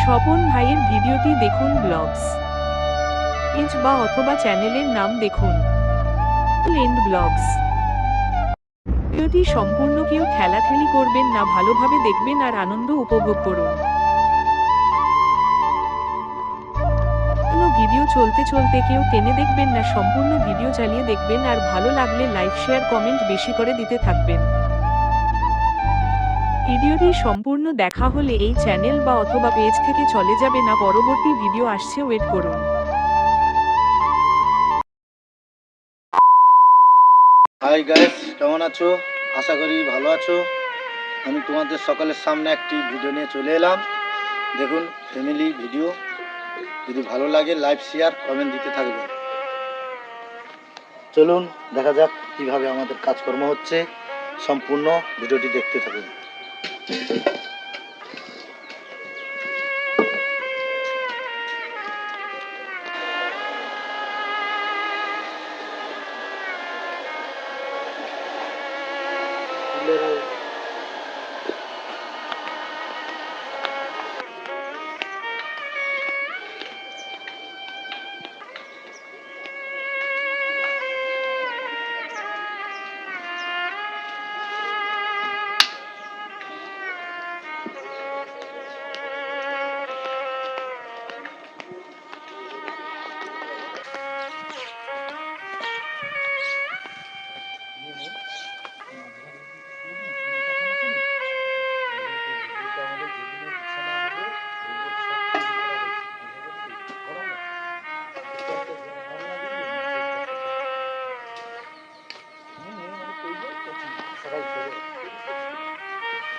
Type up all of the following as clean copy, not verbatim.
স্বপন ভাইয়ের ভিডিওটি দেখুন। ব্লগস পেজ বা অথবা চ্যানেলের নাম দেখুন এন্ড ব্লগস। ভিডিওটি সম্পূর্ণ কেউ ঠেলাঠেলি করবেন না, ভালোভাবে দেখবেন আর আনন্দ উপভোগ করুন। কোনো ভিডিও চলতে চলতে কেউ টেনে দেখবেন না, সম্পূর্ণ ভিডিও চালিয়ে দেখবেন আর ভালো লাগলে লাইক শেয়ার কমেন্ট বেশি করে দিতে থাকবেন। ভিডিওটি সম্পূর্ণ দেখা হলে এই চ্যানেল বা অথবা পেজ থেকে চলে যাবে না, পরবর্তী ভিডিও আসছে, ওয়েট করুন। হাই গাইস, কেমন আছো? আশা করি ভালো আছো। আমি তোমাদের সকলের সামনে একটি ভিডিও নিয়ে চলে এলাম। দেখুন, ফ্যামিলি ভিডিও। যদি ভালো লাগে লাইক শেয়ার কমেন্ট দিতে থাকবেন। চলুন দেখা যাক কিভাবে আমাদের কাজকর্ম হচ্ছে। সম্পূর্ণ ভিডিওটি দেখতে থাকুন।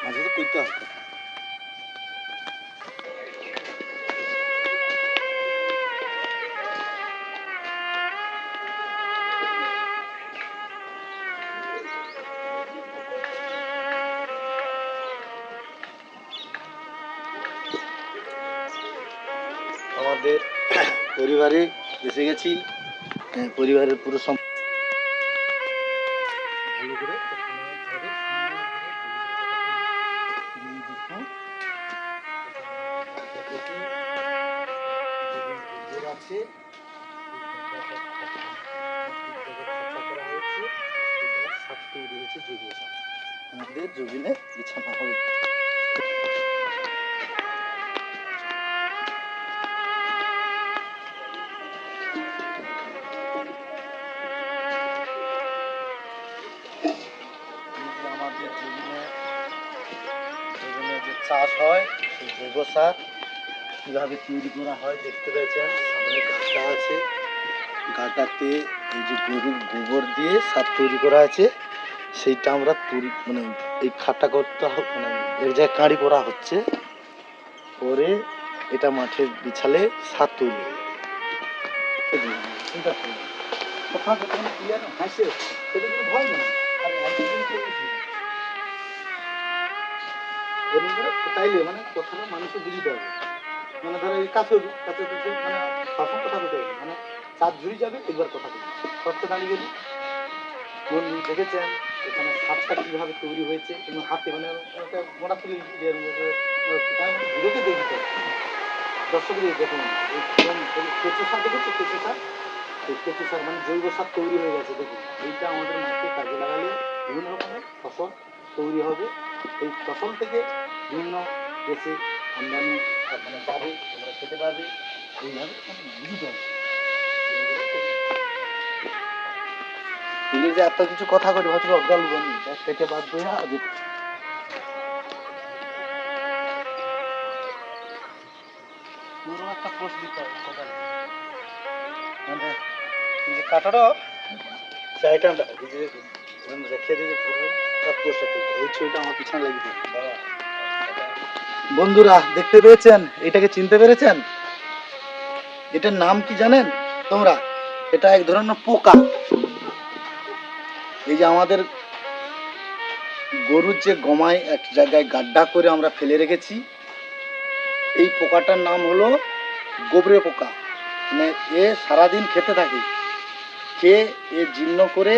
মাঝে তো করতে হবে। আমাদের পরিবারে এসে গেছি। পরিবারের পুরো ভালো করে আছে আমাদের জমিনে বিছানা হবে। আমাদের জমিনে যে চাষ হয় সেই জৈব সার কীভাবে তৈরি করা হয় দেখতে পেয়েছেন। সামনে গাঁটা আছে, গাঁটাতে এই যে গরুর গোবর দিয়ে সার তৈরি করা আছে, সেইটা আমরা মানে এই খাটটা করতে মানে এক জায়গায় কাঁড়ি করা হচ্ছে, পরে এটা মাঠে বিছালে সার তৈরি হয়। তাইলে মানে কথাটা মানুষের বুঝতে হবে। মানে ধরো এই কাছে মানে শাসন কথা বলতে হবে, মানে চার ঝুড়ি যাবে একবার কথা বলবে শর্তে দাঁড়িয়ে গেলি। বন্ধু দেখেছেন এখানে সাপটা কীভাবে তৈরি হয়েছে এবং হাতে মানে একটা মোটা তুলে ভিডিওতে দেখতে হবে। দর্শকদের দেখুন এই কেঁচো সার দেখেছো, কেঁচো সার, এই কেঁচো সার মানে জৈব সার তৈরি হয়ে গেছে। দেখুন এইটা আমাদের মাঠে কাজে লাগালে বিভিন্ন রকমের ফসল তৈরি হবে। এই ফসল থেকে বিভিন্ন দেশে আমদানি মানে পাবে, তোমরা খেতে পারবে। এইভাবে বুঝতে হবে। যে এত কিছু কথা করি হয়তো অজ্ঞান বনি পেটে বাধ্য হয়ে আগে পুরো একটা পোস্ট দিতে হবে সকালে। মানে যে কাটারও সে আইটেমটা রেখে দিয়ে তার পোস্টটা তুলতে ওই ছবিটা আমার পিছনে লাগিয়ে দেবে। বন্ধুরা দেখতে পেয়েছেন, এটাকে চিনতে পেরেছেন? এটার নাম কি জানেন তোমরা? এটা এক ধরনের পোকা। এই যে আমাদের গরুর যে গমায় এক জায়গায় গাড্ডা করে আমরা ফেলে রেখেছি, এই পোকাটার নাম হলো গোবরে পোকা। মানে এ সারাদিন খেতে থাকে, খেয়ে এ জীর্ণ করে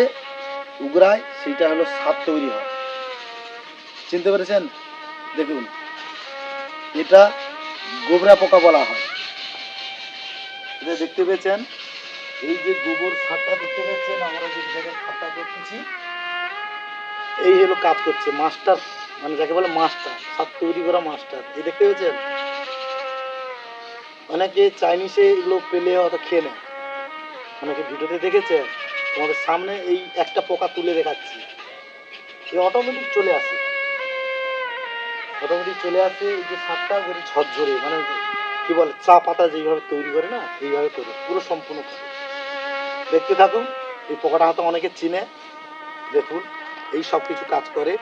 উগড়ায়, সেইটা হলো সার তৈরি হয়। চিনতে পেরেছেন? দেখুন এটা গোবরা পোকা বলা হয়। এটা দেখতে পেয়েছেন, এই যে গোবর সারটা দেখতে পেয়েছেন, আমরা যে জায়গায় খাতা করতেছি, এই হলো কাজ করছে মাস্টার, মানে যাকে বলে মাস্টার, সার তৈরি করা মাস্টার। এই দেখতে পেয়েছেন, অনেকে চাইনিজে এগুলো পেলে হয়তো খেয়ে নেয়, অনেকে ভিডিওতে দেখেছে। তোমাদের সামনে এই একটা পোকা তুলে দেখাচ্ছি, এই অটোমেটিক চলে আসে, অটোমেটিক চলে আসে। এই যে সারটা করে ঝরঝরে, মানে কি বলে চা পাতা যেইভাবে তৈরি করে না, এইভাবে করে পুরো সম্পূর্ণ করে। দেখতে থাকুন, এই পোকাটা হয়তো অনেকে চিনে। দেখুন, এই সব কিছু কাজ করে,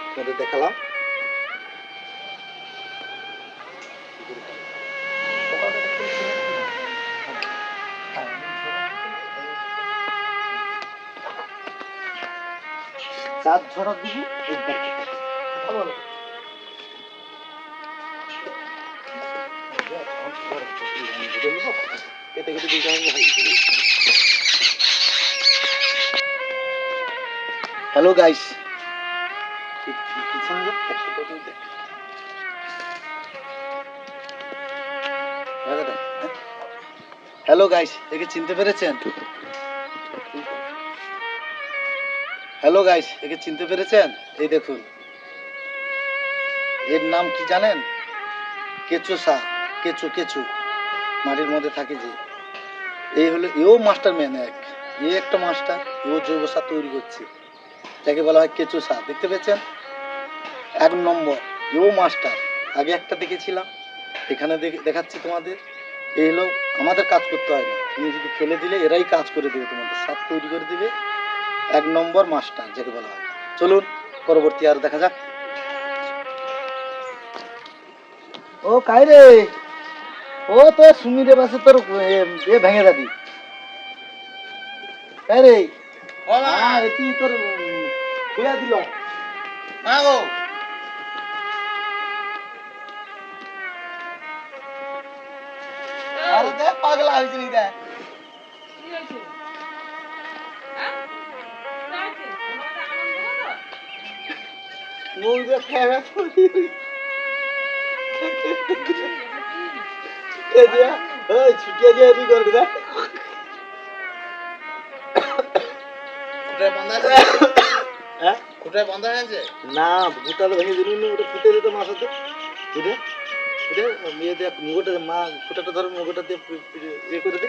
আপনাদের দেখালাম। চার ঝড়া দিব একবার ভালো। কেটে কেটে দিতে হবে। হ্যালো গাইস, হ্যালো গাইস, একে চিনতে পেরেছেন? হ্যালো গাইস, একে চিনতে পেরেছেন? এই দেখুন, এর নাম কি জানেন? কেঁচো শাক, কেঁচো কেঁচো মাটির মধ্যে থাকে যে, এই হলো এও মাস্টার ম্যান এক, এ একটা মাস্টার, ও জৈব সার তৈরি করছে, যাকে বলা হয় কেঁচো সার। দেখতে পেয়েছেন, 1 নম্বর, এও মাস্টার। আগে একটা দেখেছিলাম, এখানে দেখাচ্ছি তোমাদের। এই হলো, আমাদের কাজ করতে হয় না, তুমি যদি ফেলে দিলে এরাই কাজ করে দেবে, তোমাদের সার তৈরি করে দেবে। 1 নম্বর মাস্টার যাকে বলা হয়। চলুন পরবর্তী আর দেখা যাক। ও কাইরে, ও তো সুমিরে পাশে তোর এ ভেঙে যাবি। কাইরে এটি তোর খুলে দিল না গো। আরে দেখ পাগলা হয়েছে নি দেখ। ছুটিয়ে দিয়ে করবি দেখ। না ভুটাল ভেঙে দিল, ওটা ফুটে দিত মাছ হতে ফুটে ফুটে মেয়ে দেখ মুগোটা মা ফুটাটা ধর মুগোটা দিয়ে ইয়ে করে দে।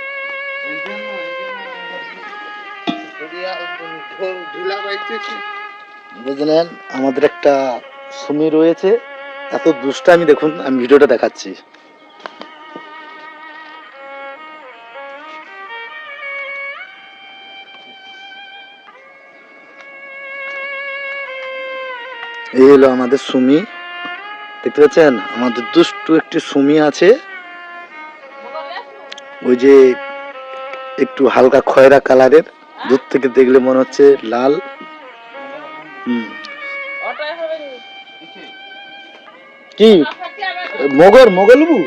বুঝলেন, আমাদের একটা সুমি রয়েছে, এত দুষ্টামি দেখুন, আমি ভিডিওটা দেখাচ্ছি। এই হলো আমাদের সুমি, দেখতে পাচ্ছেন, আমাদের দুষ্টু একটি সুমি আছে, ওই যে একটু হালকা খয়রা কালারের, দূর থেকে দেখলে মনে হচ্ছে লাল। কি মগর মগলবু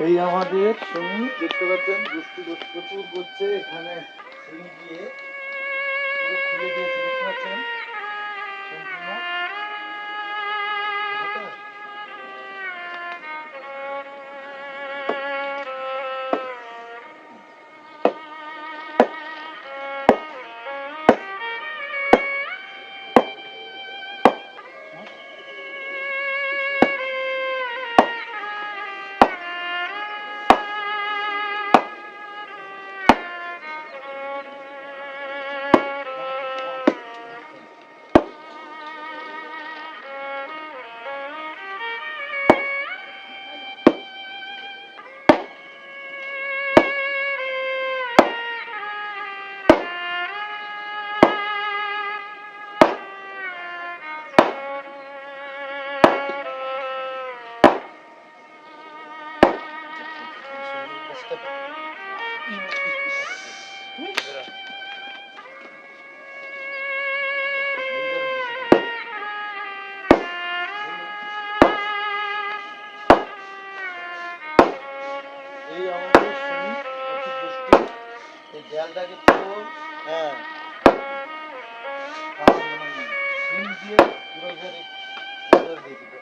এই আমাদের সুমি, দেখতে পাচ্ছেন দুষ্টু প্রচুর করছে, এখানে সিঁড়ি দিয়ে পুরো খুলে দিয়েছে, দেখতে পাচ্ছেন সম্পূর্ণ। বাচ্চাটা এই আমাদের শুনি অতি দুষ্টি এই দেয়ালটাকে পুরো হ্যাঁ সিম দিয়ে পুরো ঘরে দিয়ে দিল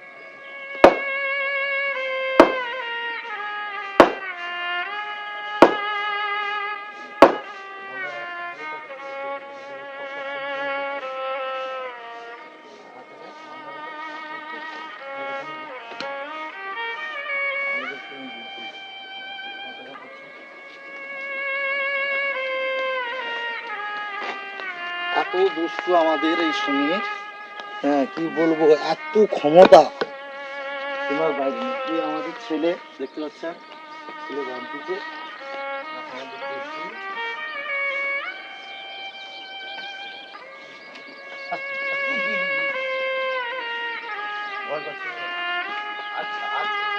এত দুষ্টু আমাদের এই সমীর হ্যাঁ কি বলবো এত ক্ষমতা তোমার বাইরে নেই। এই আমাদের ছেলে দেখতে পাচ্ছেন ছেলে বান্তিছে আমাদের দেখছি। ভয় পাচ্ছে না? আচ্ছা আচ্ছা